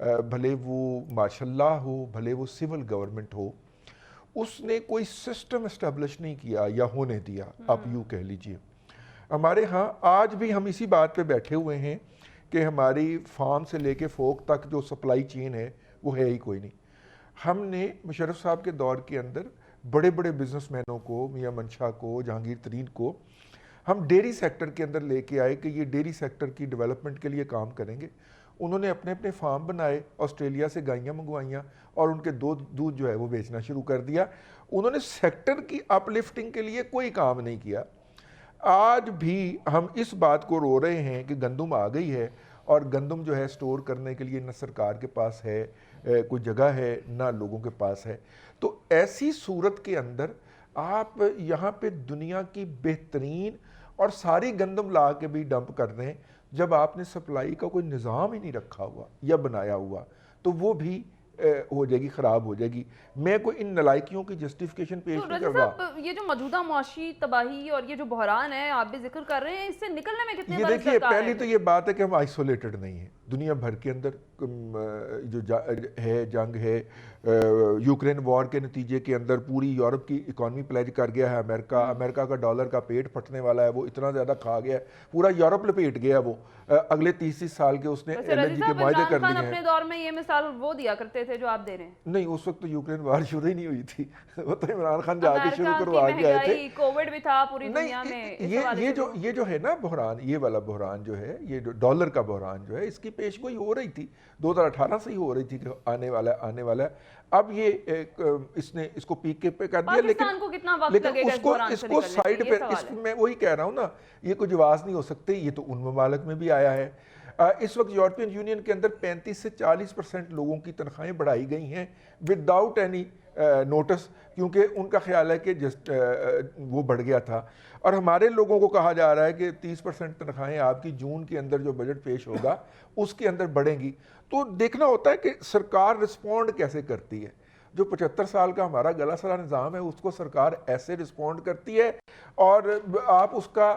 بھلے وہ ماشاء اللہ ہو، بھلے وہ سول گورنمنٹ ہو، اس نے کوئی سسٹم اسٹیبلش نہیں کیا یا ہونے دیا، آپ یوں کہہ لیجئے۔ ہمارے ہاں آج بھی ہم اسی بات پہ بیٹھے ہوئے ہیں کہ ہماری فارم سے لے کے فوق تک جو سپلائی چین ہے وہ ہے ہی کوئی نہیں۔ ہم نے مشرف صاحب کے دور کے اندر بڑے بڑے بزنس مینوں کو، میاں منشا کو، جہانگیر ترین کو ہم ڈیری سیکٹر کے اندر لے کے آئے کہ یہ ڈیری سیکٹر کی ڈیولپمنٹ کے لیے کام کریں گے۔ انہوں نے اپنے اپنے فارم بنائے، آسٹریلیا سے گائیاں منگوائیاں اور ان کے دودھ جو ہے وہ بیچنا شروع کر دیا۔ انہوں نے سیکٹر کی اپ لفٹنگ کے لیے کوئی کام نہیں کیا۔ آج بھی ہم اس بات کو رو رہے ہیں کہ گندم آ گئی ہے اور گندم جو ہے سٹور کرنے کے لیے نہ سرکار کے پاس ہے کوئی جگہ ہے، نہ لوگوں کے پاس ہے۔ تو ایسی صورت کے اندر آپ یہاں پہ دنیا کی بہترین اور ساری گندم لا کے بھی ڈمپ کر دیں، جب آپ نے سپلائی کا کوئی نظام ہی نہیں رکھا ہوا یا بنایا ہوا تو وہ بھی ہو جائے گی، خراب ہو جائے گی۔ میں کوئی ان نلائکیوں کی جسٹیفیکیشن پیش نہیں کر رہا۔ یہ جو موجودہ معاشی تباہی اور یہ جو بحران ہے آپ بھی ذکر کر رہے ہیں، اس سے نکلنے میں کتنے یہ برس دیکھیے، درکار ہے؟ پہلی تو یہ بات ہے کہ ہم آئسولیٹڈ نہیں ہیں۔ دنیا بھر کے اندر جو ہے جنگ ہے، یوکرین وار کے نتیجے کے اندر پوری یورپ کی اکانومی پلیج کر گیا ہے امریکہ کا ڈالر کا پیٹ پھٹنے والا ہے، وہ اتنا زیادہ کھا گیا ہے، پورا یورپ لپیٹ گیا وہ۔ اگلے 30 سال کے اس نے ایل این جی کے معاہدے کر دیے ہیں۔ اپنے دور میں یہ مثال وہ دیا کرتے تھے جو آپ دے رہے ہیں؟ نہیں، اس وقت تو یوکرین وار شروع ہی نہیں ہوئی تھی، وہ تو عمران خان جا کے شروع کروا کے آئے تھے۔ کووڈ بھی تھا پوری دنیا میں۔ یہ جو ہے نا بحران، یہ والا بحران جو ہے، یہ ڈالر کا بحران جو ہے، اس کی پیش گوئی ہو رہی تھی 2018 سے ہی ہو رہی تھی کہ آنے والا ہے۔ اب یہ اس نے اس کو پیک پہ کر دیا، پاکستان کو کتنا وقت لگے گا اس بحران سے نکلنے؟ سائیڈ پہ میں وہی کہہ رہا ہوں نا، یہ کوئی جواز نہیں ہو سکتے۔ یہ تو ان ممالک میں بھی آیا ہے۔ اس وقت یورپین یونین کے اندر 35 سے 40% لوگوں کی تنخواہیں بڑھائی گئی ہیں وداؤٹ اینی نوٹس، کیونکہ ان کا خیال ہے کہ وہ بڑھ گیا تھا۔ اور ہمارے لوگوں کو کہا جا رہا ہے کہ 30% تنخواہیں آپ کی جون کے اندر جو بجٹ پیش ہوگا اس کے اندر بڑھیں گی۔ تو دیکھنا ہوتا ہے کہ سرکار رسپونڈ کیسے کرتی ہے۔ جو 75 سال کا ہمارا گلا سڑا نظام ہے، اس کو سرکار ایسے رسپونڈ کرتی ہے، اور آپ اس کا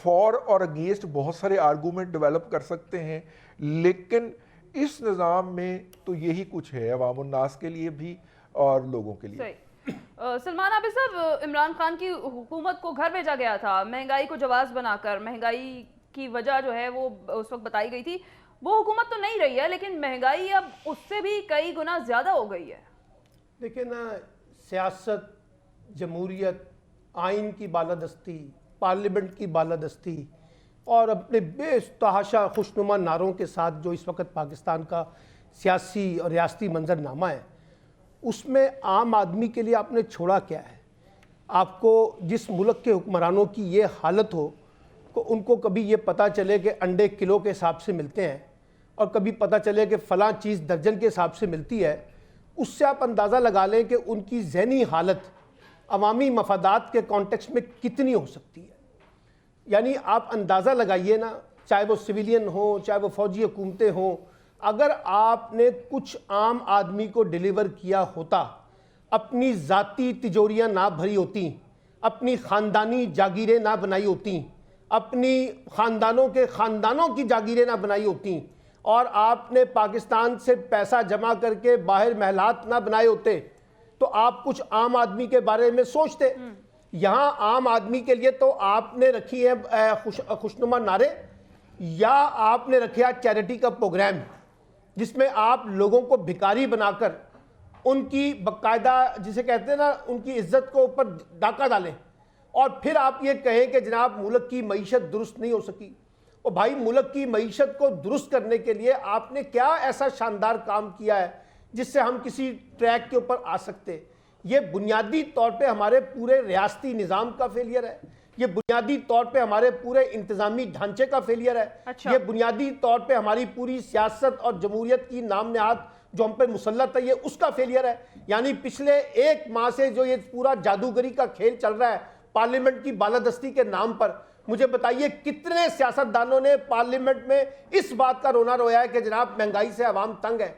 فور اور اگینسٹ بہت سارے آرگومنٹ ڈیولپ کر سکتے ہیں، لیکن اس نظام میں تو یہی کچھ ہے عوام الناس کے لیے بھی اور لوگوں کے لیے۔ سلمان عابد صاحب، عمران خان کی حکومت کو گھر بھیجا گیا تھا مہنگائی کو جواز بنا کر، مہنگائی کی وجہ جو ہے وہ اس وقت بتائی گئی تھی۔ وہ حکومت تو نہیں رہی ہے، لیکن مہنگائی اب اس سے بھی کئی گنا زیادہ ہو گئی ہے۔ دیکھیں نا، سیاست، جمہوریت، آئین کی بالادستی، پارلیمنٹ کی بالادستی اور اپنے بے تحاشا خوشنما نعروں کے ساتھ جو اس وقت پاکستان کا سیاسی اور ریاستی منظرنامہ ہے، اس میں عام آدمی کے لیے آپ نے چھوڑا کیا ہے؟ آپ کو جس ملک کے حکمرانوں کی یہ حالت ہو کہ ان کو کبھی یہ پتہ چلے کہ انڈے کلو کے حساب سے ملتے ہیں اور کبھی پتہ چلے کہ فلاں چیز درجن کے حساب سے ملتی ہے، اس سے آپ اندازہ لگا لیں کہ ان کی ذہنی حالت عوامی مفادات کے کانٹیکسٹ میں کتنی ہو سکتی ہے۔ یعنی آپ اندازہ لگائیے نا، چاہے وہ سویلین ہوں، چاہے وہ فوجی حکومتیں ہوں، اگر آپ نے کچھ عام آدمی کو ڈیلیور کیا ہوتا، اپنی ذاتی تجوریاں نہ بھری ہوتی، اپنی خاندانی جاگیریں نہ بنائی ہوتی، اپنی خاندانوں کی جاگیریں نہ بنائی ہوتی، اور آپ نے پاکستان سے پیسہ جمع کر کے باہر محلات نہ بنائے ہوتے، تو آپ کچھ عام آدمی کے بارے میں سوچتے۔ یہاں عام آدمی کے لیے تو آپ نے رکھی ہے خوشنما نعرے، یا آپ نے رکھا چیریٹی کا پروگرام جس میں آپ لوگوں کو بھکاری بنا کر ان کی باقاعدہ، جسے کہتے ہیں نا، ان کی عزت کو اوپر ڈاکہ ڈالیں، اور پھر آپ یہ کہیں کہ جناب ملک کی معیشت درست نہیں ہو سکی۔ اور بھائی، ملک کی معیشت کو درست کرنے کے لیے آپ نے کیا ایسا شاندار کام کیا ہے جس سے ہم کسی ٹریک کے اوپر آ سکتے؟ یہ بنیادی طور پہ ہمارے پورے ریاستی نظام کا فیلئر ہے، یہ بنیادی طور پہ ہمارے پورے انتظامی ڈھانچے کا فیلئر ہے، یہ بنیادی طور پہ ہماری پوری سیاست اور جمہوریت کی نام نہاد جو ہم پہ مسلط ہے، یہ اس کا فیلئر ہے۔ یعنی پچھلے 1 ماہ سے جو یہ پورا جادوگری کا کھیل چل رہا ہے پارلیمنٹ کی بالادستی کے نام پر، مجھے بتائیے کتنے سیاستدانوں نے پارلیمنٹ میں اس بات کا رونا رویا ہے کہ جناب مہنگائی سے عوام تنگ ہے؟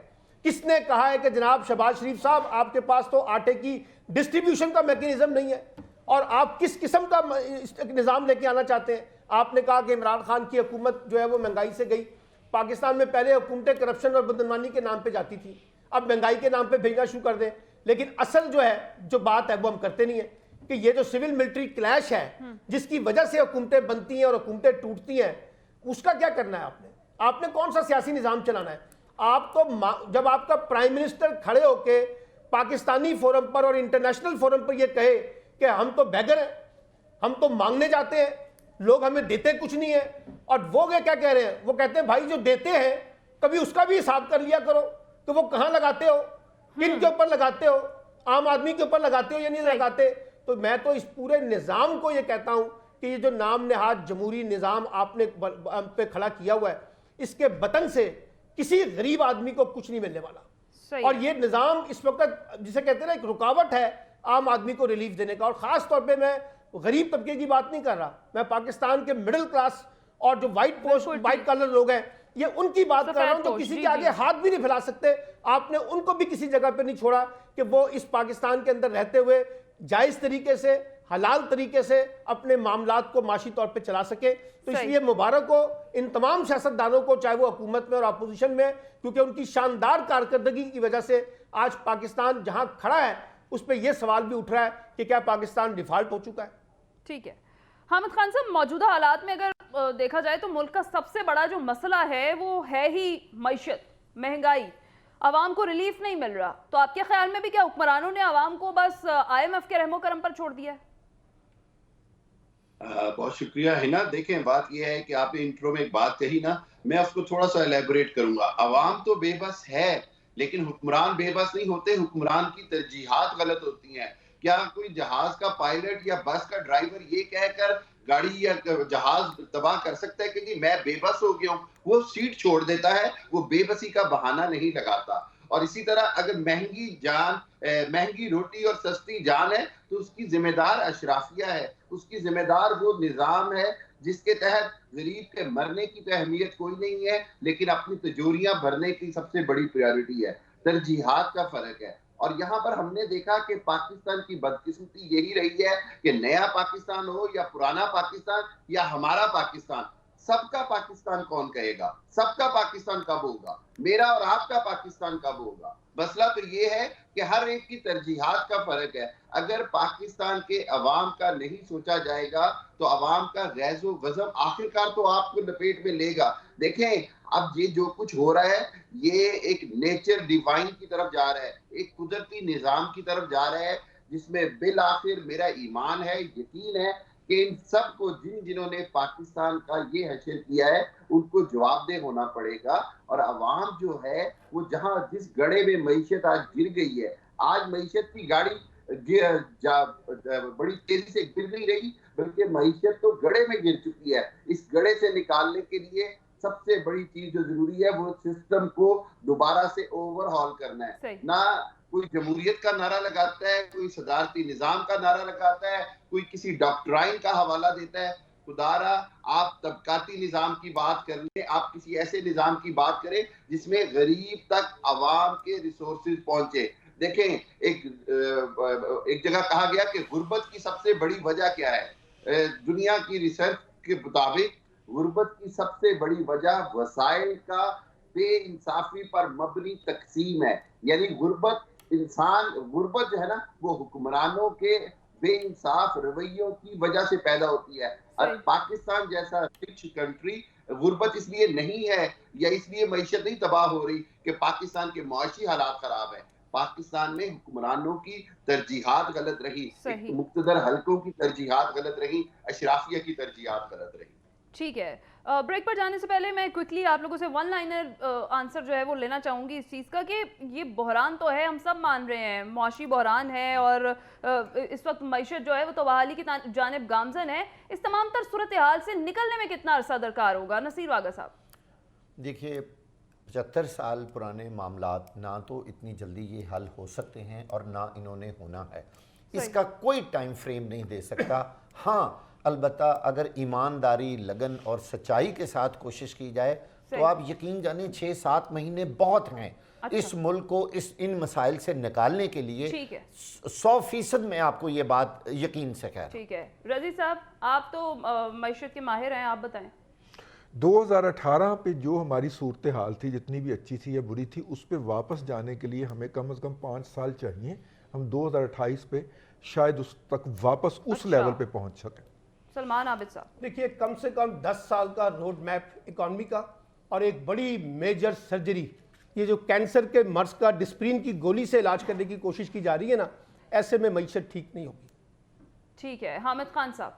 کس نے کہا ہے کہ جناب شہباز شریف صاحب آپ کے پاس تو آٹے کی ڈسٹریبیوشن کا میکینزم نہیں ہے، اور آپ کس قسم کا نظام لے کے آنا چاہتے ہیں؟ آپ نے کہا کہ عمران خان کی حکومت جو ہے وہ مہنگائی سے گئی، پاکستان میں پہلے حکومتیں کرپشن اور بدعنوانی کے نام پہ جاتی تھی, اب مہنگائی کے نام پہ بھیجنا شروع کر دیں. لیکن اصل جو ہے جو بات ہے وہ ہم کرتے نہیں ہیں کہ یہ جو سول ملٹری کلیش ہے جس کی وجہ سے حکومتیں بنتی ہیں اور حکومتیں ٹوٹتی ہیں, اس کا کیا کرنا ہے آپ نے کون سا سیاسی نظام چلانا ہے؟ آپ تو جب آپ کا پرائم منسٹر کھڑے ہو کے پاکستانی فورم پر اور انٹرنیشنل فورم پر یہ کہے کہ ہم تو بیگر ہیں, ہم تو مانگنے جاتے ہیں, لوگ ہمیں دیتے کچھ نہیں ہے, اور وہ کیا کہہ رہے ہیں, وہ کہتے ہیں بھائی جو دیتے ہیں کبھی اس کا بھی حساب کر لیا کرو کہ وہ کہاں لگاتے ہو, کن کے اوپر لگاتے ہو, عام آدمی کے اوپر لگاتے ہو یا نہیں لگاتے. تو میں تو اس پورے نظام کو یہ کہتا ہوں کہ یہ جو نام نہاد جمہوری نظام آپ نے پہ کھڑا کیا ہوا ہے, اس کے بطن سے کسی غریب آدمی کو کچھ نہیں ملنے والا. اور یہ نظام اس وقت جسے کہتے ہیں نا ایک رکاوٹ ہے عام آدمی کو ریلیف دینے کا, اور خاص طور پہ میں غریب طبقے کی بات نہیں کر رہا, میں پاکستان کے مڈل کلاس اور جو وائٹ کالر لوگ ہیں یہ ان کی بات کر رہا ہوں جو کسی کے آگے ہاتھ بھی نہیں پھیلا سکتے. آپ نے ان کو بھی کسی جگہ پہ نہیں چھوڑا کہ وہ اس پاکستان کے اندر رہتے ہوئے جائز طریقے سے حلال طریقے سے اپنے معاملات کو معاشی طور پہ چلا سکے. تو اس لیے مبارک ہو ان تمام سیاستدانوں کو, چاہے وہ حکومت میں اور اپوزیشن میں, کیونکہ ان کی شاندار کارکردگی کی وجہ سے آج پاکستان جہاں کھڑا ہے اس پہ یہ سوال بھی اٹھ رہا ہے کہ کیا پاکستان ڈیفالٹ ہو چکا ہے. ٹھیک ہے حامد خان صاحب, موجودہ حالات میں اگر دیکھا جائے تو ملک کا سب سے بڑا جو مسئلہ ہے وہ ہے ہی معیشت, مہنگائی, عوام کو ریلیف نہیں مل رہا. تو آپ کے خیال میں بھی کیا حکمرانوں نے عوام کو بس IMF کے رحم و کرم پر چھوڑ دیا ہے؟ بہت شکریہ ہنا. دیکھیں بات یہ ہے کہ آپ نے انٹرو میں ایک بات کہی نا, میں اس کو تھوڑا سا ایلیبوریٹ کروں گا. عوام تو بے بس ہے لیکن حکمران بے بس نہیں ہوتے, حکمران کی ترجیحات غلط ہوتی ہیں. کیا کوئی جہاز کا پائلٹ یا بس کا ڈرائیور یہ کہہ کر گاڑی یا جہاز تباہ کر سکتا ہے کہ جی میں بے بس ہو گیا ہوں؟ وہ سیٹ چھوڑ دیتا ہے, وہ بے بسی کا بہانہ نہیں لگاتا. اور اسی طرح اگر مہنگی روٹی اور سستی جان ہے تو اس کی ذمہ دار اشرافیہ ہے, اس کی ذمہ دار وہ نظام ہے جس کے تحت غریب کے مرنے کی تو اہمیت کوئی نہیں ہے لیکن اپنی تجوریاں بھرنے کی سب سے بڑی پریورٹی ہے. ترجیحات کا فرق ہے. اور یہاں پر ہم نے دیکھا کہ پاکستان کی بدقسمتی یہی رہی ہے کہ نیا پاکستان ہو یا پرانا پاکستان یا ہمارا پاکستان, سب کا پاکستان کون کہے گا؟ سب کا پاکستان کب ہوگا؟ میرا اور آپ کا پاکستان کب ہوگا؟ مسئلہ تو یہ ہے کہ ہر ایک کی ترجیحات کا فرق ہے. اگر پاکستان کے عوام کا نہیں سوچا جائے گا تو عوام کا غیظ و غضب آخرکار تو آپ کو لپیٹ میں لے گا. دیکھیں اب یہ جو کچھ ہو رہا ہے یہ ایک نیچر ڈیوائن کی طرف جا رہا ہے, ایک قدرتی نظام کی طرف جا رہا ہے جس میں بالآخر میرا ایمان ہے, یقین ہے کہ ان سب کو جنہوں نے پاکستان کا یہ حشر کیا ہے ان کو جواب دہ ہونا پڑے گا. اور عوام جو ہے وہ جہاں جس گڑھے میں معیشت آج گر گئی ہے, آج معیشت کی گاڑی بڑی تیزی سے گر نہیں رہی بلکہ معیشت تو گڑھے میں گر چکی ہے. اس گڑھے سے نکالنے کے لیے سب سے بڑی چیز جو ضروری ہے وہ سسٹم کو دوبارہ سے اوور ہال کرنا ہے. نہ کوئی جمہوریت کا نعرہ لگاتا ہے, کوئی صدارتی نظام کا نعرہ لگاتا ہے, کوئی کسی ڈاکٹرائن کا حوالہ دیتا ہے. خدارا آپ طبقاتی نظام کی بات کر لیں, آپ کسی ایسے نظام کی بات کریں جس میں غریب تک عوام کے ریسورسز پہنچے. دیکھیں ایک جگہ کہا گیا کہ غربت کی سب سے بڑی وجہ کیا ہے؟ دنیا کی ریسرچ کے مطابق غربت کی سب سے بڑی وجہ وسائل کا بے انصافی پر مبنی تقسیم ہے. یعنی غربت جو ہے نا وہ حکمرانوں کے بے انصاف رویوں کی وجہ سے پیدا ہوتی ہے. پاکستان جیسا رچ کنٹری غربت اس لیے نہیں ہے یا اس لیے معیشت نہیں تباہ ہو رہی کہ پاکستان کے معاشی حالات خراب ہیں. پاکستان میں حکمرانوں کی ترجیحات غلط رہی, مقتدر حلقوں کی ترجیحات غلط رہی, اشرافیہ کی ترجیحات غلط رہی. ٹھیک ہے, بریک پر جانے سے پہلے میں کوئکلی آپ لوگوں سے ون لائنر آنسر جو ہے وہ لینا چاہوں گی اس چیز کا کہ یہ بحران تو ہے, ہم سب مان رہے ہیں معاشی بحران ہے اور اس وقت معیشت جو ہے وہ تو بحالی کی جانب گامزن ہے. اس تمام تر صورتحال سے نکلنے میں کتنا عرصہ درکار ہوگا؟ نصیر واگا صاحب. دیکھیے 75 سال پرانے معاملات نہ تو اتنی جلدی یہ حل ہو سکتے ہیں اور نہ انہوں نے ہونا ہے. اس کا کوئی ٹائم فریم نہیں دے سکتا. ہاں البتہ اگر ایمانداری, لگن اور سچائی کے ساتھ کوشش کی جائے تو آپ یقین جانیں 6-7 مہینے بہت ہیں اس ملک کو ان مسائل سے نکالنے کے لیے. 100% میں آپ کو یہ بات یقین سے کہہ رہا ہوں. ٹھیک ہے, رضی صاحب آپ تو معیشت کے ماہر ہیں, آپ بتائیں. 2018 پہ جو ہماری صورتحال تھی، جتنی بھی اچھی تھی یا بری تھی، اس پہ واپس جانے کے لیے ہمیں کم از کم 5 سال چاہیے. ہم 2028 پہ شاید اس تک واپس اس لیول پہ پہنچ سکیں. سلمان عابد صاحب، دیکھیے کم سے کم 10 سال کا روڈ میپ اکانومی کا اور ایک بڑی میجر سرجری، یہ جو کینسر کے مرض کا ڈسپرین کی گولی سے علاج کرنے کی کوشش کی جا رہی ہے نا، ایسے میں معیشت ٹھیک نہیں ہوگی. ٹھیک ہے. حامد خان صاحب،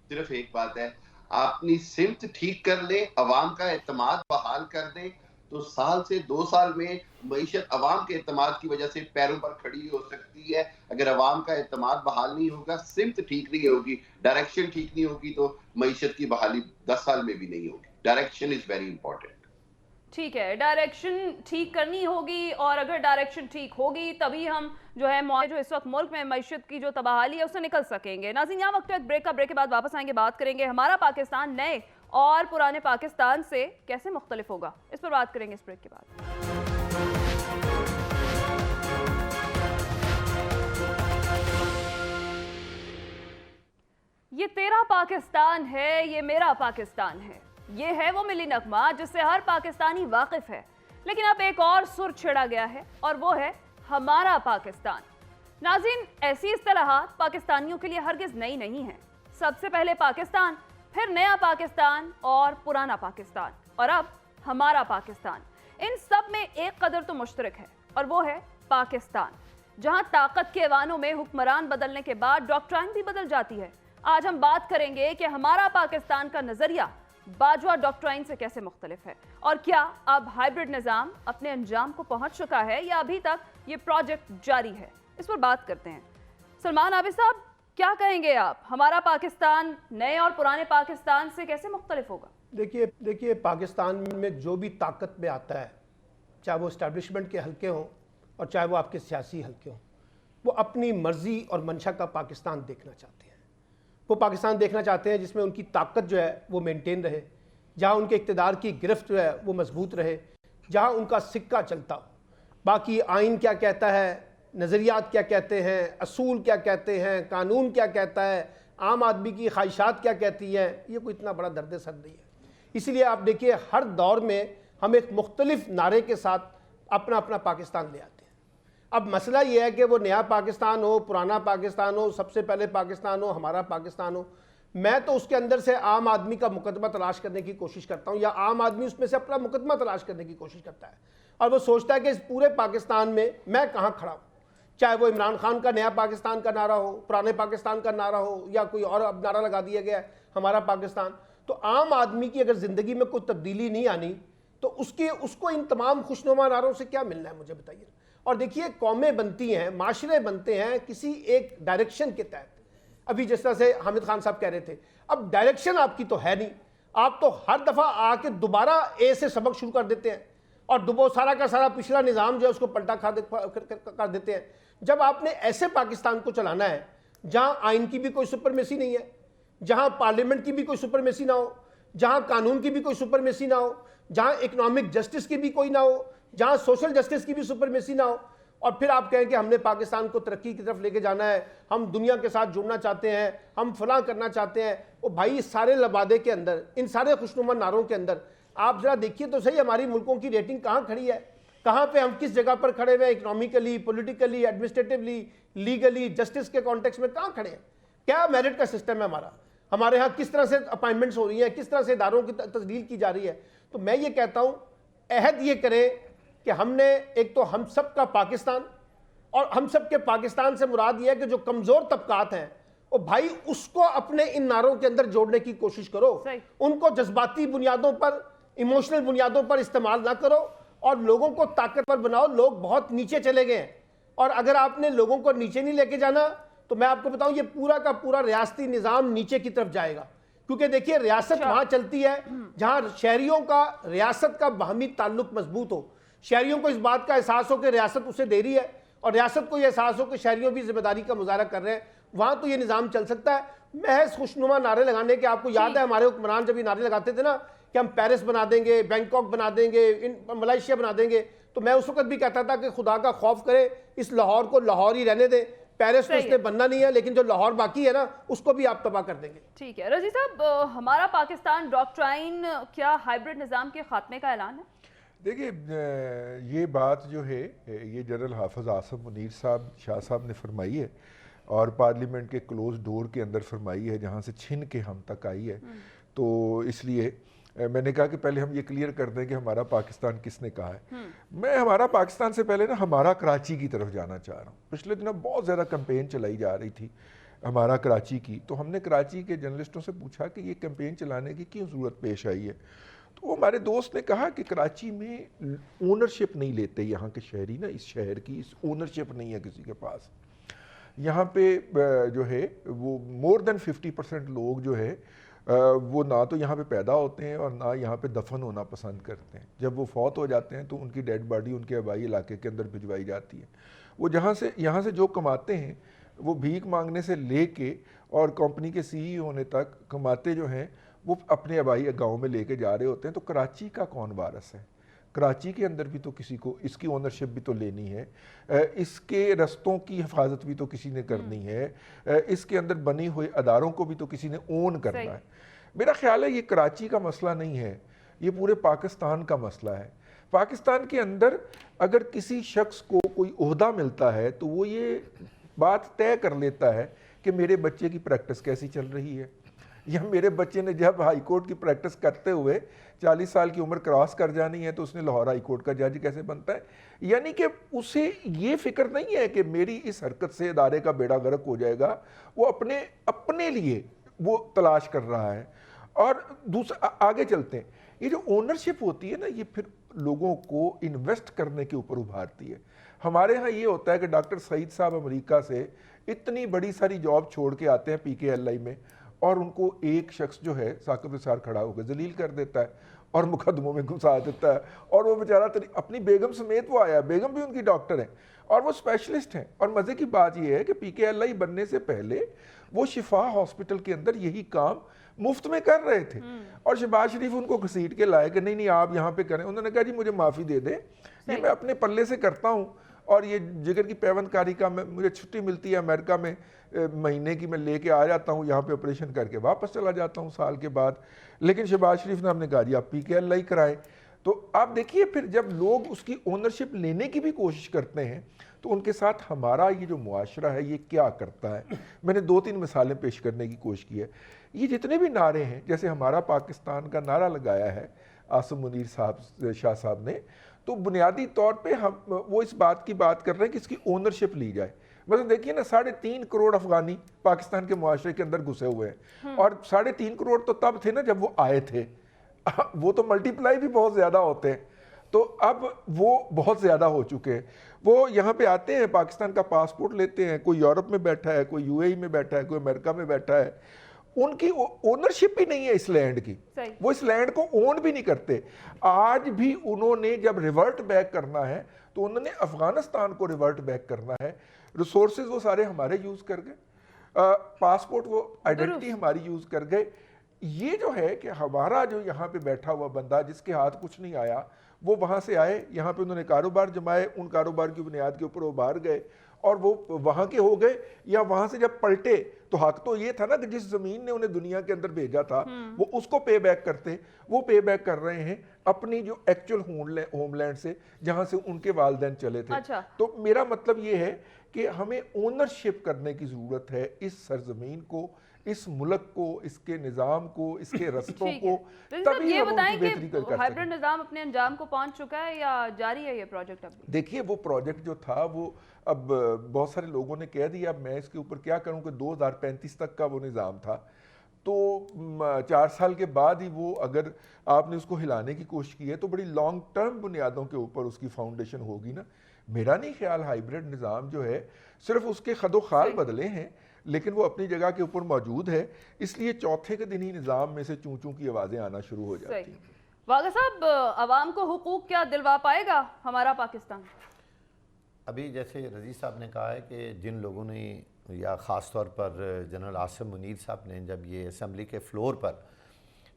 صرف ایک بات ہے، آپ اپنی سمت ٹھیک کر لیں، عوام کا اعتماد بحال کر دیں، تو سال سے 2 سال میں معیشت عوام کے اعتماد کی وجہ سے پیروں پر کھڑی ہو سکتی ہے. اگر عوام کا اعتماد بحال نہیں ہوگا، سمت ٹھیک نہیں ہوگی، ڈائریکشن ٹھیک نہیں ہوگی، تو معیشت کی بحالی 10 سال میں بھی نہیں ہوگی. Direction is very important. ٹھیک ہے. ڈائریکشن ٹھیک کرنی ہوگی، اور اگر ڈائریکشن ٹھیک ہوگی تبھی ہم جو ہے جو اس وقت ملک میں معیشت کی جو تباہلی ہے اس سے نکل سکیں گے. ناظرین، یہاں وقت ہے ایک بریک کا. بریک کے بعد واپس آئیں گے، بات کریں گے ہمارا پاکستان نئے اور پرانے پاکستان سے کیسے مختلف ہوگا. اس پر بات کریں گے اس بریک کے بعد. یہ تیرا پاکستان ہے، یہ میرا پاکستان ہے، یہ ہے وہ ملی نغمہ جس سے ہر پاکستانی واقف ہے. لیکن اب ایک اور سر چھڑا گیا ہے، اور وہ ہے ہمارا پاکستان. ناظرین، ایسی اصطلاحات پاکستانیوں کے لیے ہرگز نئی نہیں ہیں. سب سے پہلے پاکستان، پھر نیا پاکستان اور پرانا پاکستان، اور اب ہمارا پاکستان. ان سب میں ایک قدر تو مشترک ہے، اور وہ ہے پاکستان، جہاں طاقت کے ایوانوں میں حکمران بدلنے کے بعد ڈاکٹرائن بھی بدل جاتی ہے. آج ہم بات کریں گے کہ ہمارا پاکستان کا نظریہ باجوہ ڈاکٹرائن سے کیسے مختلف ہے، اور کیا اب ہائیبرڈ نظام اپنے انجام کو پہنچ چکا ہے یا ابھی تک یہ پروجیکٹ جاری ہے. اس پر بات کرتے ہیں. سلمان عابد صاحب، کیا کہیں گے آپ، ہمارا پاکستان نئے اور پرانے پاکستان سے کیسے مختلف ہوگا؟ دیکھیے پاکستان میں جو بھی طاقت میں آتا ہے، چاہے وہ اسٹیبلشمنٹ کے حلقے ہوں اور چاہے وہ آپ کے سیاسی حلقے ہوں، وہ اپنی مرضی اور منشا کا پاکستان دیکھنا چاہتے ہیں. وہ پاکستان دیکھنا چاہتے ہیں جس میں ان کی طاقت جو ہے وہ مینٹین رہے، جہاں ان کے اقتدار کی گرفت جو ہے وہ مضبوط رہے، جہاں ان کا سکہ چلتا ہو. باقی آئین کیا کہتا ہے، نظریات کیا کہتے ہیں، اصول کیا کہتے ہیں، قانون کیا کہتا ہے، عام آدمی کی خواہشات کیا کہتی ہیں، یہ کوئی اتنا بڑا درد سر نہیں ہے. اس لیے آپ دیکھیے ہر دور میں ہم ایک مختلف نعرے کے ساتھ اپنا اپنا پاکستان لے آتے ہیں. اب مسئلہ یہ ہے کہ وہ نیا پاکستان ہو، پرانا پاکستان ہو، سب سے پہلے پاکستان ہو، ہمارا پاکستان ہو، میں تو اس کے اندر سے عام آدمی کا مقدمہ تلاش کرنے کی کوشش کرتا ہوں، یا عام آدمی اس میں سے اپنا مقدمہ تلاش کرنے کی کوشش کرتا ہے، اور وہ سوچتا ہے کہ اس پورے پاکستان میں میں کہاں کھڑا ہوں. چاہے وہ عمران خان کا نیا پاکستان کا نعرہ ہو، پرانے پاکستان کا نعرہ ہو، یا کوئی اور اب نعرہ لگا دیا گیا ہے ہمارا پاکستان. تو عام آدمی کی اگر زندگی میں کوئی تبدیلی نہیں آنی تو اس کو ان تمام خوشنما نعروں سے کیا ملنا ہے، مجھے بتائیے. اور دیکھیے قومیں بنتی ہیں، معاشرے بنتے ہیں کسی ایک ڈائریکشن کے تحت. ابھی جس طرح سے حامد خان صاحب کہہ رہے تھے، اب ڈائریکشن آپ کی تو ہے نہیں، آپ تو ہر دفعہ آ کے دوبارہ اے سے سبق شروع کر دیتے ہیں، اور سارا کا سارا پچھلا نظام جو ہے اس کو پلٹا کر دیتے ہیں. جب آپ نے ایسے پاکستان کو چلانا ہے جہاں آئین کی بھی کوئی سپرمیسی نہیں ہے، جہاں پارلیمنٹ کی بھی کوئی سپرمیسی نہ ہو، جہاں قانون کی بھی کوئی سپرمیسی نہ ہو، جہاں اکنامک جسٹس کی بھی کوئی نہ ہو، جہاں سوشل جسٹس کی بھی سپرمیسی نہ ہو، اور پھر آپ کہیں کہ ہم نے پاکستان کو ترقی کی طرف لے کے جانا ہے، ہم دنیا کے ساتھ جڑنا چاہتے ہیں، ہم فلاں کرنا چاہتے ہیں. وہ بھائی اس سارے لبادے کے اندر، ان سارے خوشنما نعروں کے اندر آپ ذرا دیکھیے تو صحیح ہماری ملکوں کی ریٹنگ کہاں کھڑی ہے، کہاں پہ ہم کس جگہ پر کھڑے ہوئے ہیں، economically, politically, administratively, legally, justice کے کانٹیکس میں کہاں کھڑے ہیں. کیا میرٹ کا سسٹم ہے ہمارے ہاں کس طرح سے اپائنٹمنٹس ہو رہی ہیں، کس طرح سے اداروں کی تجلیل کی جا رہی ہے. تو میں یہ کہتا ہوں عہد یہ کریں کہ ہم نے ایک تو ہم سب کا پاکستان، اور ہم سب کے پاکستان سے مراد یہ ہے کہ جو کمزور طبقات ہیں وہ بھائی اس کو اپنے ان نعروں کے اندر جوڑنے کی کوشش کرو. ان کو جذباتی بنیادوں پر، ایموشنل بنیادوں پر استعمال نہ کرو، اور لوگوں کو طاقتور بناؤ. لوگ بہت نیچے چلے گئے ہیں، اور اگر آپ نے لوگوں کو نیچے نہیں لے کے جانا تو میں آپ کو بتاؤں یہ پورا کا پورا ریاستی نظام نیچے کی طرف جائے گا. کیونکہ دیکھیے ریاست وہاں چلتی ہے جہاں شہریوں کا ریاست کا باہمی تعلق مضبوط ہو، شہریوں کو اس بات کا احساس ہو کہ ریاست اسے دے رہی ہے، اور ریاست کو یہ احساس ہو کہ شہریوں بھی ذمہ داری کا مظاہرہ کر رہے ہیں. وہاں تو یہ نظام چل سکتا ہے. محض خوشنما نعرے لگانے کے، آپ کو یاد ہے ہمارے حکمران جب یہ نعرے لگاتے تھے نا کہ ہم پیرس بنا دیں گے، بینکاک بنا دیں گے، ملائیشیا بنا دیں گے، تو میں اس وقت بھی کہتا تھا کہ خدا کا خوف کرے، اس لاہور کو لاہور ہی رہنے دیں. پیرس تو صحیح اس ہے۔ نے بننا نہیں ہے، لیکن جو لاہور باقی ہے نا اس کو بھی آپ تباہ کر دیں گے۔ ٹھیک ہے رضی صاحب، ہمارا پاکستان ڈاکٹرائن کیا ہائیبرڈ نظام کے خاتمے کا اعلان ہے؟ دیکھیے یہ بات جو ہے یہ جنرل حافظ عاصم منیر صاحب شاہ صاحب نے فرمائی ہے، اور پارلیمنٹ کے کلوز ڈور کے اندر فرمائی ہے، جہاں سے چھن کے ہم تک آئی ہے۔ تو اس لیے میں نے کہا کہ پہلے ہم یہ کلیئر کر دیں کہ ہمارا پاکستان کس نے کہا ہے۔ میں ہمارا پاکستان سے پہلے نا ہمارا کراچی کی طرف جانا چاہ رہا ہوں۔ پچھلے دنوں بہت زیادہ کمپین چلائی جا رہی تھی ہمارا کراچی کی، تو ہم نے کراچی کے جرنلسٹوں سے پوچھا کہ یہ کمپین چلانے کی کیوں ضرورت پیش آئی ہے؟ تو ہمارے دوست نے کہا کہ کراچی میں اونرشپ نہیں لیتے یہاں کے شہری نا، اس شہر کی اس اونرشپ نہیں ہے کسی کے پاس۔ یہاں پہ جو ہے وہ مور دین 50% لوگ جو ہے وہ نہ تو یہاں پہ پیدا ہوتے ہیں اور نہ یہاں پہ دفن ہونا پسند کرتے ہیں۔ جب وہ فوت ہو جاتے ہیں تو ان کی ڈیڈ باڈی ان کے آبائی علاقے کے اندر بھجوائی جاتی ہے۔ وہ یہاں سے جو کماتے ہیں وہ بھیک مانگنے سے لے کے اور کمپنی کے CEO ہونے تک کماتے جو ہیں وہ اپنے آبائی گاؤں میں لے کے جا رہے ہوتے ہیں۔ تو کراچی کا کون وارث ہے؟ کراچی کے اندر بھی تو کسی کو اس کی اونرشپ بھی تو لینی ہے، اس کے رستوں کی حفاظت بھی تو کسی نے کرنی ہے، اس کے اندر بنی ہوئے اداروں کو بھی تو کسی نے اون کرنا ہے۔ میرا خیال ہے یہ کراچی کا مسئلہ نہیں ہے، یہ پورے پاکستان کا مسئلہ ہے۔ پاکستان کے اندر اگر کسی شخص کو کوئی عہدہ ملتا ہے تو وہ یہ بات طے کر لیتا ہے کہ میرے بچے کی پریکٹس کیسی چل رہی ہے، یا میرے بچے نے جب ہائی کورٹ کی پریکٹس کرتے ہوئے 40 سال کی عمر کراس کر جانی ہے تو اس نے لاہور ہائی کورٹ کا جج کیسے بنتا ہے۔ یعنی کہ اسے یہ فکر نہیں ہے کہ میری اس حرکت سے ادارے کا بیڑا غرق ہو جائے گا، وہ اپنے لیے وہ تلاش کر رہا ہے۔ اور دوسرا آگے چلتے ہیں، یہ جو اونرشپ ہوتی ہے نا یہ پھر لوگوں کو انویسٹ کرنے کے اوپر ابھارتی ہے۔ ہمارے ہاں یہ ہوتا ہے کہ ڈاکٹر سعید صاحب امریکہ سے اتنی بڑی ساری جاب چھوڑ کے آتے ہیں PKLI میں، اور ان کو ایک شخص جو ہے ثاقب نثار کھڑا ہو کے ذلیل کر دیتا ہے اور مقدموں میں گھسا دیتا ہے، اور وہ بیچارہ اپنی بیگم سمیت وہ آیا، بیگم بھی ان کی ڈاکٹر ہیں اور وہ اسپیشلسٹ ہیں۔ اور مزے کی بات یہ ہے کہ PKLI بننے سے پہلے وہ شفا ہاسپٹل کے اندر یہی کام مفت میں کر رہے تھے، اور شہباز شریف ان کو گھسیٹ کے لائے کہ نہیں آپ یہاں پہ کریں۔ انہوں نے کہا جی مجھے معافی دے دیں، یہ میں اپنے پلے سے کرتا ہوں، اور یہ جگر کی پیوند کاری کا مجھے چھٹی ملتی ہے امریکہ میں مہینے کی، میں لے کے آ جاتا ہوں یہاں پہ آپریشن کر کے واپس چلا جاتا ہوں سال کے بعد۔ لیکن شہباز شریف نے ہم نے کہا جی آپ PKLI کرائے۔ تو آپ دیکھیے پھر جب لوگ اس کی اونرشپ لینے کی بھی کوشش کرتے ہیں تو ان کے ساتھ ہمارا یہ جو معاشرہ ہے یہ کیا کرتا ہے۔ میں نے 2-3 مثالیں پیش کرنے کی کوشش کی ہے۔ یہ جتنے بھی نعرے ہیں، جیسے ہمارا پاکستان کا نعرہ لگایا ہے عاصم منیر شاہ صاحب نے، تو بنیادی طور پہ وہ اس بات کی بات کر رہے ہیں کہ اس کی اونرشپ لی جائے۔ مثلا دیکھیے نا 3.5 کروڑ افغانی پاکستان کے معاشرے کے اندر گھسے ہوئے ہیں، اور 3.5 کروڑ تو تب تھے نا جب وہ آئے تھے، وہ تو ملٹی پلائی بھی بہت زیادہ ہوتے ہیں، تو اب وہ بہت زیادہ ہو چکے ہیں۔ وہ یہاں پہ آتے ہیں، پاکستان کا پاسپورٹ لیتے ہیں، کوئی یورپ میں بیٹھا ہے، کوئی UAE میں بیٹھا ہے، کوئی امریکہ میں بیٹھا ہے، ان کی اونرشپ بھی نہیں ہے اس لینڈ کی، وہ اس لینڈ کو اون بھی نہیں کرتے۔ آج بھی انہوں نے جب ریورٹ بیک کرنا ہے تو انہوں نے افغانستان کو ریورٹ بیک کرنا ہے۔ ریسورسز وہ سارے ہمارے یوز کر گئے، پاسپورٹ وہ آئیڈینٹی ہماری یوز کر گئے۔ یہ جو ہے کہ ہمارا جو یہاں پہ بیٹھا ہوا بندہ جس کے ہاتھ کچھ نہیں آیا، وہ وہاں سے آئے، یہاں پہ انہوں نے کاروبار جمائے، ان کاروبار کی بنیاد کے اوپر وہ باہر گئے اور وہ وہاں کے ہو گئے، یا وہاں سے جب پلٹے تو حق تو یہ تھا نا کہ جس زمین نے انہیں دنیا کے اندر بھیجا تھا وہ اس کو پے بیک کرتے۔ وہ پے بیک کر رہے ہیں اپنی جو ایکچول ہوم لینڈ سے جہاں سے ان کے والدین چلے تھے۔ تو میرا مطلب یہ ہے کہ ہمیں اونرشپ کرنے کی ضرورت ہے اس سرزمین کو، اس ملک کو، اس کے نظام کو، اس کے رستوں کو، تبھی ہم ان کی بہتری کر سکیں۔ ہائبرڈ نظام اپنے انجام کو پہنچ چکا ہے یا جاری ہے یہ پروجیکٹ؟ اب دیکھیے وہ پروجیکٹ جو تھا وہ اب بہت سارے لوگوں نے کہہ دیا، اب میں اس کے اوپر کیا کروں کہ 2035 تک کا وہ نظام تھا، تو 4 سال کے بعد ہی وہ اگر آپ نے اس کو ہلانے کی کوشش کی ہے تو بڑی لانگ ٹرم بنیادوں کے اوپر اس کی فاؤنڈیشن ہوگی نا۔ میرا نہیں خیال ہائبرڈ نظام جو ہے صرف اس کے خد و خال بدلے ہیں لیکن وہ اپنی جگہ کے اوپر موجود ہے، اس لیے چوتھے کے دن ہی نظام میں سے چون چون کی آوازیں آنا شروع ہو جاتی ہیں۔ واغا صاحب، عوام کو حقوق کیا دلوا پائے گا ہمارا پاکستان؟ ابھی جیسے رضی صاحب نے کہا ہے کہ جن لوگوں نے، یا خاص طور پر جنرل عاصم منیر صاحب نے جب یہ اسمبلی کے فلور پر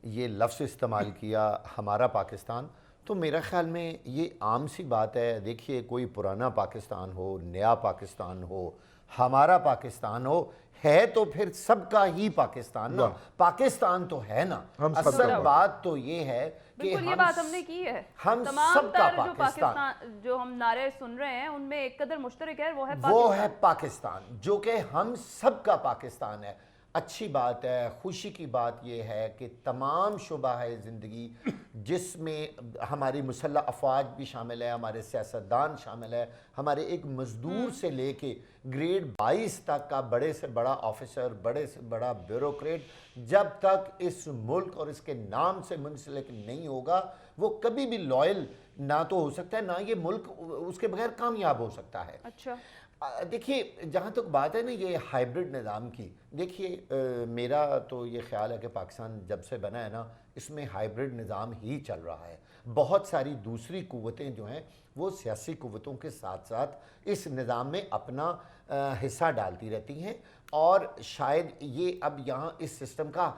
یہ لفظ استعمال کیا ہمارا پاکستان، تو میرا خیال میں یہ عام سی بات ہے۔ دیکھیے کوئی پرانا پاکستان ہو، نیا پاکستان ہو، ہمارا پاکستان ہو، ہے تو پھر سب کا ہی پاکستان نا، پاکستان تو ہے نا۔ اصل بات تو یہ ہے کہ بالکل یہ بات ہم نے کی ہے، ہم تمام سب کا تر جو پاکستان جو ہم نعرے سن رہے ہیں ان میں ایک قدر مشترک ہے، وہ ہے پاکستان، جو کہ ہم سب کا پاکستان ہے۔ اچھی بات ہے، خوشی کی بات یہ ہے کہ تمام شعبہ ہے زندگی جس میں ہماری مسلح افواج بھی شامل ہے، ہمارے سیاستدان شامل ہے، ہمارے ایک مزدور سے لے کے گریڈ 22 تک کا بڑے سے بڑا آفیسر، بڑے سے بڑا بیوروکریٹ، جب تک اس ملک اور اس کے نام سے منسلک نہیں ہوگا وہ کبھی بھی لائل نہ تو ہو سکتا ہے، نہ یہ ملک اس کے بغیر کامیاب ہو سکتا ہے۔ اچھا دیکھیے جہاں تک بات ہے نا یہ ہائیبرڈ نظام کی، دیکھیے میرا تو یہ خیال ہے کہ پاکستان جب سے بنا ہے نا اس میں ہائیبرڈ نظام ہی چل رہا ہے۔ بہت ساری دوسری قوتیں جو ہیں وہ سیاسی قوتوں کے ساتھ ساتھ اس نظام میں اپنا حصہ ڈالتی رہتی ہیں، اور شاید یہ اب یہاں اس سسٹم کا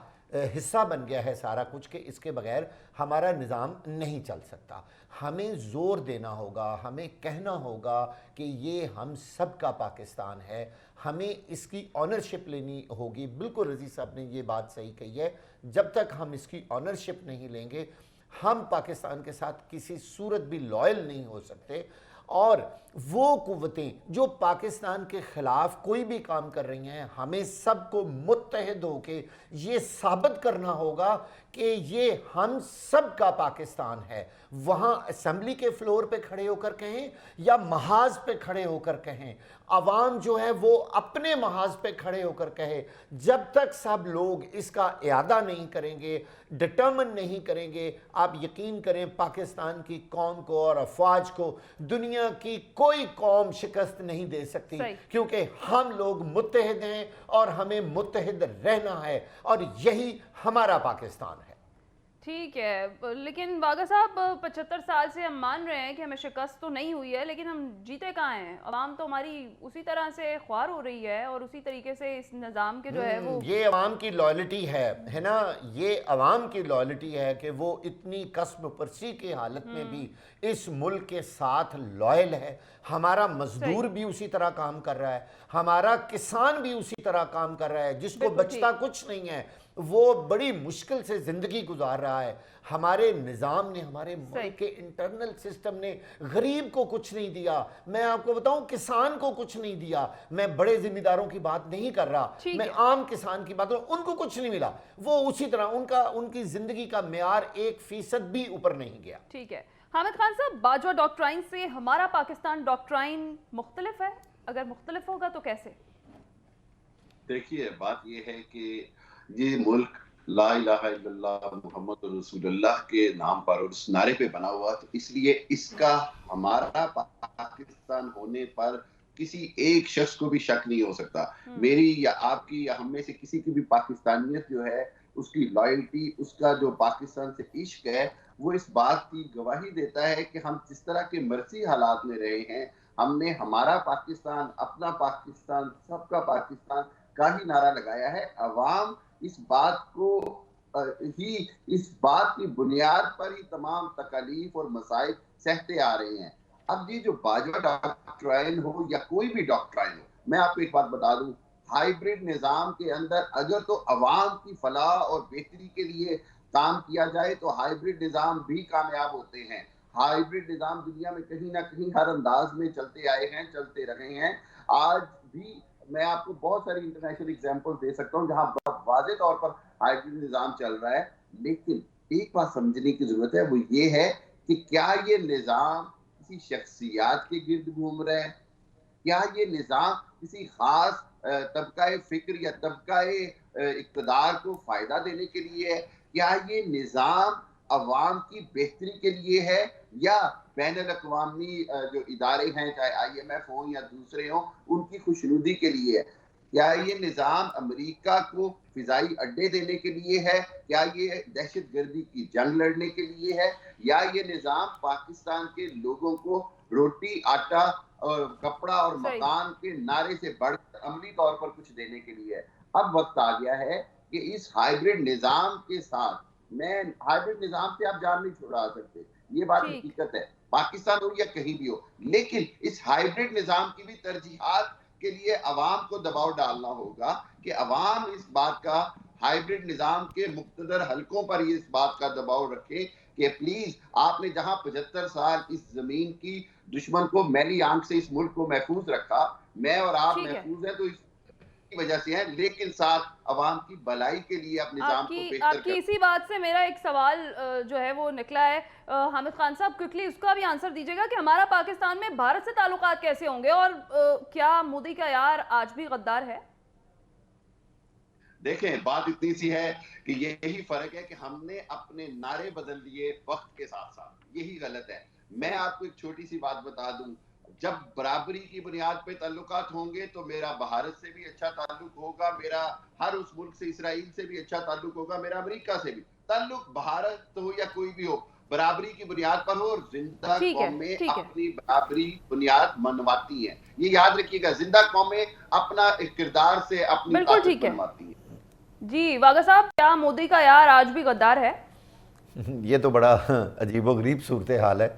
حصہ بن گیا ہے سارا کچھ کہ اس کے بغیر ہمارا نظام نہیں چل سکتا۔ ہمیں زور دینا ہوگا، ہمیں کہنا ہوگا کہ یہ ہم سب کا پاکستان ہے، ہمیں اس کی آنرشپ لینی ہوگی۔ بالکل رضی صاحب نے یہ بات صحیح کہی ہے، جب تک ہم اس کی آنرشپ نہیں لیں گے ہم پاکستان کے ساتھ کسی صورت بھی لائل نہیں ہو سکتے۔ اور وہ قوتیں جو پاکستان کے خلاف کوئی بھی کام کر رہی ہیں، ہمیں سب کو متحد ہو کے یہ ثابت کرنا ہوگا کہ یہ ہم سب کا پاکستان ہے۔ وہاں اسمبلی کے فلور پہ کھڑے ہو کر کہیں یا محاذ پہ کھڑے ہو کر کہیں، عوام جو ہے وہ اپنے محاذ پہ کھڑے ہو کر کہے، جب تک سب لوگ اس کا اعادہ نہیں کریں گے، ڈٹرمن نہیں کریں گے، آپ یقین کریں پاکستان کی قوم کو اور افواج کو دنیا کی کوئی قوم شکست نہیں دے سکتی، کیونکہ ہم لوگ متحد ہیں اور ہمیں متحد رہنا ہے، اور یہی ہمارا پاکستان ہے۔ ٹھیک ہے، لیکن واگا صاحب 75 سال سے ہم مان رہے ہیں کہ ہمیں شکست تو نہیں ہوئی ہے، لیکن ہم جیتے کہاں ہیں؟ عوام تو ہماری اسی طرح سے خوار ہو رہی ہے اور اسی طریقے سے اس نظام کے جو ہے وہ یہ عوام کی لائلٹی ہے نا، یہ عوام کی لائلٹی ہے کہ وہ اتنی قسم پرسی کی حالت میں بھی اس ملک کے ساتھ لائل ہے۔ ہمارا مزدور بھی اسی طرح کام کر رہا ہے، ہمارا کسان بھی اسی طرح کام کر رہا ہے، جس کو بچتا کچھ نہیں ہے، وہ بڑی مشکل سے زندگی گزار رہا ہے۔ ہمارے نظام نے، ہمارے ملک کے انٹرنل سسٹم نے غریب کو کچھ نہیں دیا، میں آپ کو بتاؤں کسان کو کچھ نہیں دیا۔ میں بڑے ذمہ داروں کی بات نہیں کر رہا، میں عام کسان کی بات کر رہا ہوں، ان کو کچھ نہیں ملا، وہ اسی طرح ان کی زندگی کا معیار 1% بھی اوپر نہیں گیا۔ ٹھیک ہے حامد خان صاحب، باجوہ ڈاکٹرائن سے ہمارا پاکستان ڈاکٹرائن مختلف ہے؟ اگر مختلف ہوگا تو کیسے؟ دیکھیے بات یہ ہے کہ یہ ملک لا الہ الا اللہ محمد رسول اللہ کے نام پر اور اس نعرے پہ بنا ہوا، تو اس لیے اس کا ہمارا پاکستان ہونے پر کسی ایک شخص کو بھی شک نہیں ہو سکتا۔ میری یا آپ کی یا ہم میں سے کسی کی بھی پاکستانیت جو ہے، اس کی لائلٹی، اس کا جو پاکستان سے عشق ہے، وہ اس بات کی گواہی دیتا ہے کہ ہم جس طرح کے مرضی حالات میں رہے ہیں، ہم نے ہمارا پاکستان، اپنا پاکستان، سب کا پاکستان کا ہی نعرہ لگایا ہے۔ عوام اس بات کو اس بات کی بنیاد پر ہی تمام تکالیف اور مسائل سہتے آ رہے ہیں۔ اب یہ جو باجوہ ڈاکٹرائن ہو یا کوئی بھی ڈاکٹرائن ہو، میں آپ کو ایک بات بتا دوں، ہائیبرڈ نظام کے اندر اگر تو عوام کی فلاح اور بہتری کے لیے کام کیا جائے تو ہائیبرڈ نظام بھی کامیاب ہوتے ہیں۔ ہائیبرڈ نظام دنیا میں کہیں نہ کہیں ہر انداز میں چلتے آئے ہیں، چلتے رہے ہیں۔ آج بھی میں آپ کو بہت ساری انٹرنیشنل ایگزامپل دے سکتا ہوں جہاں بہت واضح طور پر ہائیبرڈ نظام چل رہا ہے، لیکن ایک بات سمجھنے کی ضرورت ہے، وہ یہ ہے کہ کیا یہ نظام کسی شخصیات کے گرد گھوم رہا ہے؟ کیا یہ نظام کسی خاص طبقہ فکر یا طبقہ اقتدار کو فائدہ دینے کے لیے ہے؟ کیا یہ نظام عوام کی بہتری کے لیے ہے یا بین الاقوامی جو ادارے ہیں، چاہے آئی ایم ایف ہوں یا دوسرے ہوں، ان کی خوشنودی کے لیے ہے؟ کیا یہ نظام امریکہ کو فضائی اڈے دینے کے لیے ہے؟ کیا یہ دہشت گردی کی جنگ لڑنے کے لیے ہے؟ یا یہ نظام پاکستان کے لوگوں کو روٹی، آٹا اور کپڑا اور مکان کے نعرے سے بڑھ کر عملی طور پر کچھ دینے کے لیے ہے؟ اب وقت آ گیا ہے کہ اس ہائیبرڈ نظام کے ساتھ، میں ہائیبرڈ نظام سے آپ جان نہیں چھڑا سکتے، یہ بات حقیقت ہے، پاکستان ہو یا کہیں بھی ہو، لیکن اس ہائیبرڈ نظام کی بھی ترجیحات کے لیے عوام کو دباؤ ڈالنا ہوگا کہ عوام اس بات کا ہائیبرڈ نظام کے مقتدر حلقوں پر یہ اس بات کا دباؤ رکھے کہ پلیز آپ نے جہاں 75 سال اس زمین کی دشمن کو میلی آنکھ سے اس ملک کو محفوظ رکھا، میں اور آپ محفوظ ہیں تو اس کی وجہ سے ہیں، لیکن ساتھ عوام کی بھلائی کے لیے اپنے نظام کو بہتر آپ کی اسی بات سے میرا ایک سوال جو ہے وہ نکلا ہے حامد خان صاحب، کوئکلی اس کا بھی آنسر دیجیے گا کہ ہمارا پاکستان میں بھارت سے تعلقات کیسے ہوں گے، اور کیا مودی کا یار آج بھی غدار ہے؟ دیکھیں بات اتنی سی ہے کہ یہی فرق ہے کہ ہم نے اپنے نعرے بدل دیے وقت کے ساتھ ساتھ، یہی غلط ہے۔ میں آپ کو ایک چھوٹی سی بات بتا دوں، جب برابری کی بنیاد پہ تعلقات ہوں گے تو میرا بھارت سے بھی اچھا تعلق ہوگا، میرا ہر اس ملک سے، اسرائیل سے بھی اچھا تعلق ہوگا، میرا امریکہ سے بھی۔ تعلق بھارت ہو یا کوئی بھی ہو، برابری کی بنیاد پر ہو، اور زندہ قومیں اپنی برابری بنیاد منواتی ہیں، یہ یاد رکھیے گا، زندہ قومیں اپنا کردار سے اپنی طاقت منواتی ہیں۔ جی واغا صاحب، کیا مودی کا یار آج بھی غدار ہے؟ یہ تو بڑا عجیب و غریب صورتحال ہے،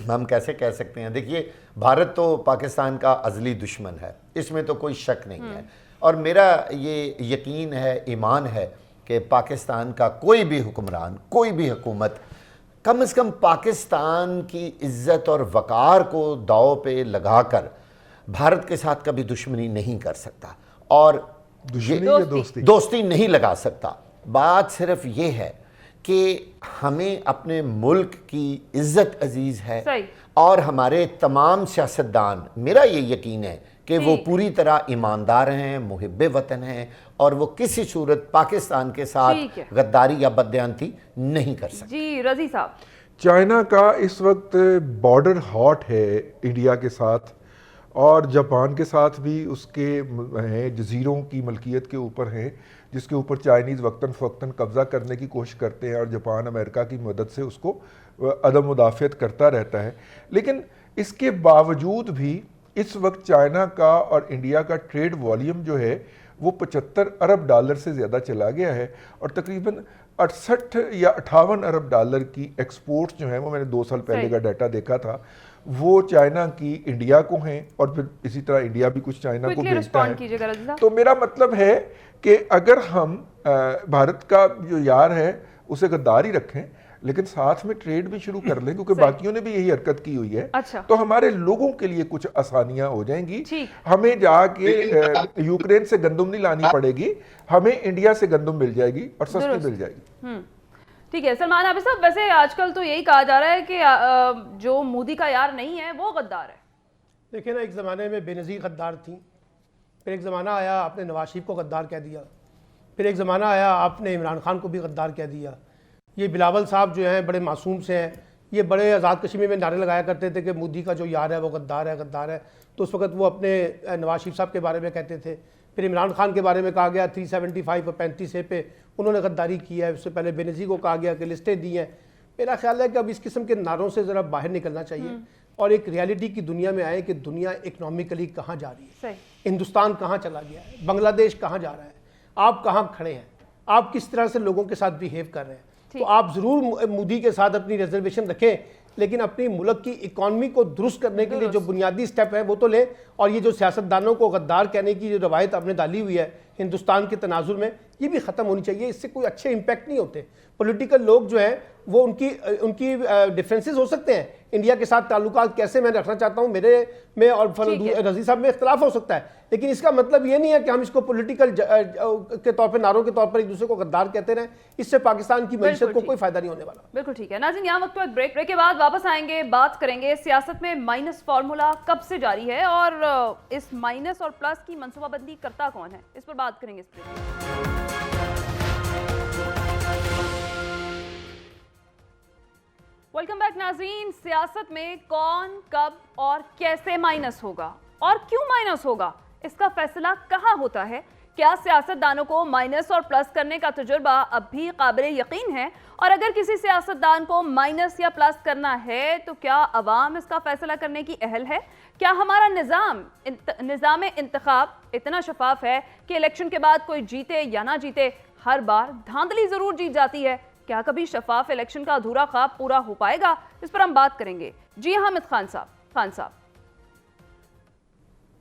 ہم کیسے کہہ سکتے ہیں؟ دیکھیے بھارت تو پاکستان کا ازلی دشمن ہے، اس میں تو کوئی شک نہیں ہے، اور میرا یہ یقین ہے، ایمان ہے کہ پاکستان کا کوئی بھی حکمران، کوئی بھی حکومت کم از کم پاکستان کی عزت اور وقار کو داؤ پہ لگا کر بھارت کے ساتھ کبھی دشمنی نہیں کر سکتا، اور دوستی نہیں لگا سکتا۔ بات صرف یہ ہے کہ ہمیں اپنے ملک کی عزت عزیز ہے، اور ہمارے تمام سیاستدان، میرا یہ یقین ہے کہ وہ پوری طرح ایماندار ہیں، محب وطن ہیں، اور وہ کسی صورت پاکستان کے ساتھ غداری یا بددیانتی نہیں کر سکتے۔ جی رضی صاحب، چائنا کا اس وقت بارڈر ہاٹ ہے انڈیا کے ساتھ، اور جاپان کے ساتھ بھی اس کے ہیں، جزیروں کی ملکیت کے اوپر ہیں، جس کے اوپر چائنیز وقتاً فوقتاً قبضہ کرنے کی کوشش کرتے ہیں، اور جاپان امریکہ کی مدد سے اس کو عدم مدافعت کرتا رہتا ہے۔ لیکن اس کے باوجود بھی اس وقت چائنا کا اور انڈیا کا ٹریڈ والیوم جو ہے وہ 75 ارب ڈالر سے زیادہ چلا گیا ہے، اور تقریباً 68 یا 58 ارب ڈالر کی ایکسپورٹس جو ہیں، وہ میں نے 2 سال پہلے کا ڈیٹا دیکھا تھا، وہ چائنا کی انڈیا کو ہیں، اور پھر اسی طرح انڈیا بھی کچھ چائنا کو بھیجتا ہے۔ تو میرا مطلب ہے کہ اگر ہم بھارت کا جو یار ہے اسے غداری رکھیں، لیکن ساتھ میں ٹریڈ بھی شروع کر لیں، کیونکہ باقیوں نے بھی یہی حرکت کی ہوئی ہے، تو ہمارے لوگوں کے لیے کچھ آسانیاں ہو جائیں گی۔ ہمیں جا کے یوکرین سے گندم نہیں لانی پڑے گی، ہمیں انڈیا سے گندم مل جائے گی اور سستی مل جائے گی۔ ٹھیک ہے سلمان عابد صاحب، ویسے آج کل تو یہی کہا جا رہا ہے کہ جو مودی کا یار نہیں ہے وہ غدار ہے۔ دیکھیں نا، ایک زمانے میں بے نظیر غدار تھیں، پھر ایک زمانہ آیا آپ نے نواز شریف کو غدار کہہ دیا، پھر ایک زمانہ آیا آپ نے عمران خان کو بھی غدار کہہ دیا۔ یہ بلاول صاحب جو ہیں بڑے معصوم سے ہیں، یہ بڑے آزاد کشمیر میں نعرے لگایا کرتے تھے کہ مودی کا جو یار ہے وہ غدار ہے غدار ہے، تو اس وقت وہ اپنے نواز شریف صاحب کے بارے میں کہتے تھے۔ پھر عمران خان کے بارے میں کہا گیا 375 اور 35 پہ انہوں نے غداری کی ہے، اس سے پہلے بے نظیر کو کہا گیا کہ لسٹیں دی ہیں۔ میرا خیال ہے کہ اب اس قسم کے نعروں سے ذرا باہر نکلنا چاہیے، اور ایک ریالٹی کی دنیا میں آئے کہ دنیا اکنامکلی کہاں جا رہی ہے، ہندوستان کہاں چلا گیا ہے، بنگلہ دیش کہاں جا رہا ہے، آپ کہاں کھڑے ہیں، آپ کس طرح سے لوگوں کے ساتھ بیہیو کر رہے ہیں۔ تو آپ ضرور مودی کے ساتھ اپنی ریزرویشن رکھیں، لیکن اپنی ملک کی اکانومی کو درست کرنے کے لیے جو بنیادی سٹیپ ہے وہ تو لیں، اور یہ جو سیاستدانوں کو غدار کہنے کی جو روایت آپ نے ڈالی ہوئی ہے ہندوستان کے تناظر میں، یہ بھی ختم ہونی چاہیے۔ اس سے کوئی اچھے امپیکٹ نہیں ہوتے۔ پولیٹیکل لوگ جو ہیں وہ ان کی ڈیفرنسز ہو سکتے ہیں، انڈیا کے ساتھ تعلقات کیسے میں رکھنا چاہتا ہوں، میرے میں اور رضی صاحب میں اختلاف ہو سکتا ہے، لیکن اس کا مطلب یہ نہیں ہے کہ ہم اس کو پولیٹیکل کے طور پہ نعروں کے طور پر ایک دوسرے کو غدار کہتے رہیں۔ اس سے پاکستان کی معیشت کو کوئی فائدہ نہیں ہونے والا۔ بالکل ٹھیک ہے ناظرین، یہاں وقت بریک کے بعد واپس آئیں گے، بات کریں گے سیاست میں مائنس فارمولا کب سے جاری ہے، اور اس مائنس اور پلس کی منصوبہ بندی کرتا کون ہے، اس پر بات کریں گے اس بریک۔ ویلکم بیک ناظرین، سیاست میں کون کب اور کیسے مائنس ہوگا اور کیوں مائنس ہوگا، اس کا فیصلہ کہاں ہوتا ہے؟ کیا سیاستدانوں کو مائنس اور پلس کرنے کا تجربہ اب بھی قابل یقین ہے؟ اور اگر کسی سیاستدان کو مائنس یا پلس کرنا ہے تو کیا عوام اس کا فیصلہ کرنے کی اہل ہے؟ کیا ہمارا نظام انتخاب اتنا شفاف ہے کہ الیکشن کے بعد کوئی جیتے یا نہ جیتے ہر بار دھاندلی ضرور جیت جاتی ہے؟ کیا کبھی شفاف الیکشن کا ادھورا خواب پورا ہو پائے گا؟ اس پر ہم بات کریں گے۔ جی حامد خان صاحب،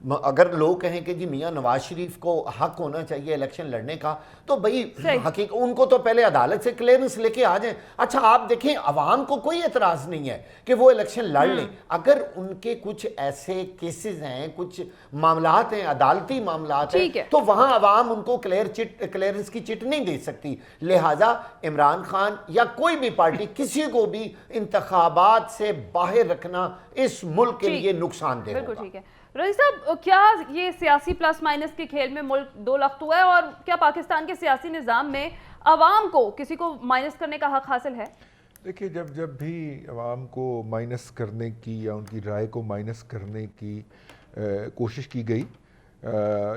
اگر لوگ کہیں کہ جی میاں نواز شریف کو حق ہونا چاہیے الیکشن لڑنے کا تو بھئی حقیقت ان کو تو پہلے عدالت سے کلیئرنس لے کے آ جائیں. اچھا آپ دیکھیں عوام کو کوئی اعتراض نہیں ہے کہ وہ الیکشن لڑ لیں, اگر ان کے کچھ ایسے کیسز ہیں, کچھ معاملات ہیں, عدالتی معاملات ہیں, تو وہاں عوام ان کو کلیئرنس کی چٹ نہیں دے سکتی. لہٰذا عمران خان یا کوئی بھی پارٹی کسی کو بھی انتخابات سے باہر رکھنا اس ملک کے لیے نقصان دہ ہوگا. بالکل ٹھیک ہے. رئیس صاحب, کیا یہ سیاسی پلس مائنس کے کھیل میں ملک دو لخت ہوا ہے, اور کیا پاکستان کے سیاسی نظام میں عوام کو کسی کو مائنس کرنے کا حق حاصل ہے؟ دیکھیے جب بھی عوام کو مائنس کرنے کی یا ان کی رائے کو مائنس کرنے کی کوشش کی گئی,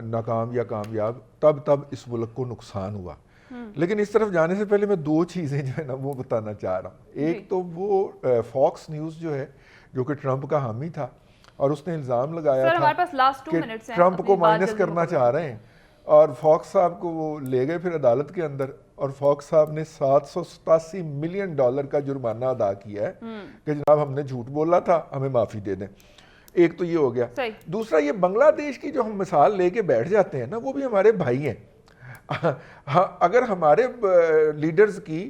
ناکام یا کامیاب, تب اس ملک کو نقصان ہوا. لیکن اس طرف جانے سے پہلے میں دو چیزیں جو ہے نا وہ بتانا چاہ رہا ہوں. ایک تو وہ فاکس نیوز جو ہے جو کہ ٹرمپ کا حامی تھا, اور اس نے الزام لگایا تھا کہ ٹرمپ کو مائنس کرنا چاہ رہے ہیں, اور فاکس صاحب کو وہ لے گئے پھر عدالت کے اندر, اور فاکس صاحب نے $787 ملین کا جرمانہ ادا کیا ہے کہ جناب ہم نے جھوٹ بولا تھا, ہمیں معافی دے دیں. ایک تو یہ ہو گیا. دوسرا یہ بنگلہ دیش کی جو ہم مثال لے کے بیٹھ جاتے ہیں نا, وہ بھی ہمارے بھائی ہیں. اگر ہمارے لیڈرز کی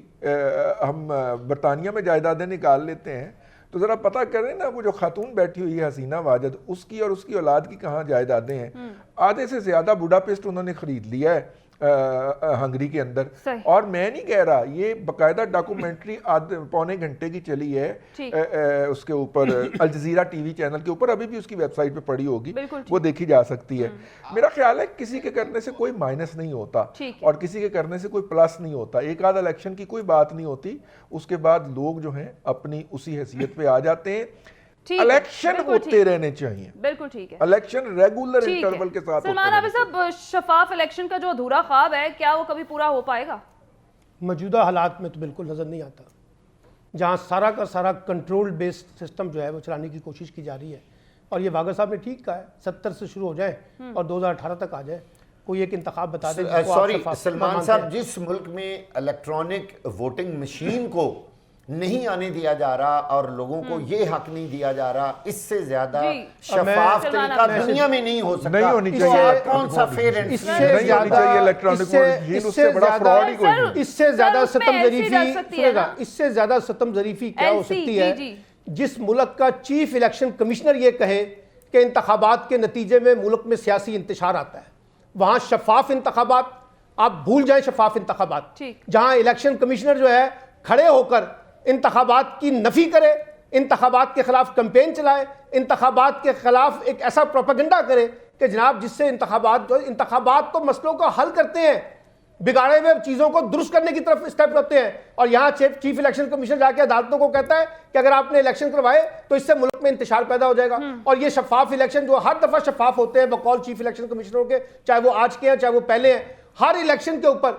ہم برطانیہ میں جائیدادیں نکال لیتے ہیں تو ذرا پتہ کریں نا, وہ جو خاتون بیٹھی ہوئی ہے حسینہ واجد, اس کی اور اس کی اولاد کی کہاں جائیدادیں ہیں. آدھے سے زیادہ بوڈاپیسٹ انہوں نے خرید لیا ہے ہنگری کے اندر. اور میں نہیں کہہ رہا, یہ باقاعدہ ڈاکومنٹری پونے گھنٹے کی چلی ہے اس کے اوپر, الجزیرہ ٹی وی چینل کے اوپر, ابھی بھی اس کی ویب سائٹ پہ پڑی ہوگی, وہ دیکھی جا سکتی ہے. میرا خیال ہے کسی کے کرنے سے کوئی مائنس نہیں ہوتا اور کسی کے کرنے سے کوئی پلس نہیں ہوتا. ایک آدھ الیکشن کی کوئی بات نہیں ہوتی, اس کے بعد لوگ جو ہیں اپنی اسی حیثیت پہ آ جاتے ہیں. الیکشن ہوتے رہنے چاہیے. بالکل ٹھیک ہے. الیکشن ریگولر انٹرول کے ساتھ. سلمان عابد صاحب, شفاف الیکشن کا جو ادھورا خواب ہے, کیا وہ کبھی پورا ہو پائے گا؟ موجودہ حالات میں تو بالکل نظر نہیں آتا, جہاں سارا کا سارا کنٹرول بیسڈ سسٹم جو ہے وہ چلانے کی کوشش کی جا رہی ہے. اور یہ واگا صاحب نے ٹھیک کہا ہے, 70 سے شروع ہو جائے اور 2018 تک آ جائے, کوئی ایک انتخاب بتا دیں. سوری سلمان صاحب, جس ملک میں الیکٹرانک ووٹنگ مشین کو نہیں آنے دیا جا رہا اور لوگوں کو یہ حق نہیں دیا جا رہا, اس سے زیادہ شفاف طریقہ دنیا میں نہیں ہو سکتا. نہیں ہونی چاہیے. کون سا فیئر اینڈ اس سے زیادہ ستم ظریفی کیا ہو سکتی ہے جس ملک کا چیف الیکشن کمشنر یہ کہے کہ انتخابات کے نتیجے میں ملک میں سیاسی انتشار آتا ہے. وہاں شفاف انتخابات, آپ بھول جائیں شفاف انتخابات, جہاں الیکشن کمشنر جو ہے کھڑے ہو کر انتخابات کی نفی کرے, انتخابات کے خلاف کمپین چلائے, انتخابات کے خلاف ایک ایسا پروپیگنڈا کرے کہ جناب جس سے انتخابات تو مسئلوں کو حل کرتے ہیں, بگاڑے ہوئے چیزوں کو درست کرنے کی طرف اسٹیپ ہوتے ہیں. اور یہاں چیف الیکشن کمیشن جا کے عدالتوں کو کہتا ہے کہ اگر آپ نے الیکشن کروائے تو اس سے ملک میں انتشار پیدا ہو جائے گا. اور یہ شفاف الیکشن جو ہر دفعہ شفاف ہوتے ہیں بقول چیف الیکشن کمشنروں کے, چاہے وہ آج کے ہیں چاہے وہ پہلے ہیں, ہر الیکشن کے اوپر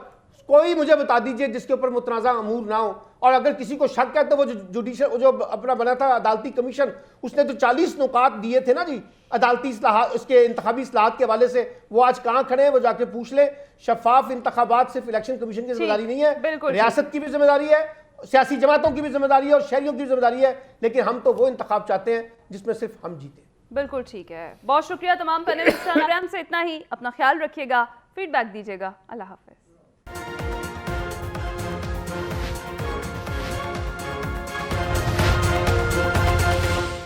کوئی مجھے بتا دیجئے جس کے اوپر متنازع امور نہ ہو. اور اگر کسی کو شک ہے تو وہ جو اپنا بنا تھا عدالتی کمیشن, اس نے تو 40 نکات دیے تھے نا جی عدالتی اصلاحات, اس کے انتخابی اصلاحات کے حوالے سے. وہ آج کہاں کھڑے ہیں, وہ جا کے پوچھ لیں. شفاف انتخابات صرف الیکشن کمیشن کی ذمہ داری نہیں ہے, ریاست کی بھی ذمہ داری ہے, سیاسی جماعتوں کی بھی ذمہ داری ہے, اور شہریوں کی بھی ذمہ داری ہے. لیکن ہم تو وہ انتخاب چاہتے ہیں جس میں صرف ہم جیتے. بالکل ٹھیک ہے. بہت شکریہ تمام پینلسٹ سے اتنا ہی. اپنا خیال رکھیے گا, فیڈ بیک دیجیے گا. اللہ حافظ.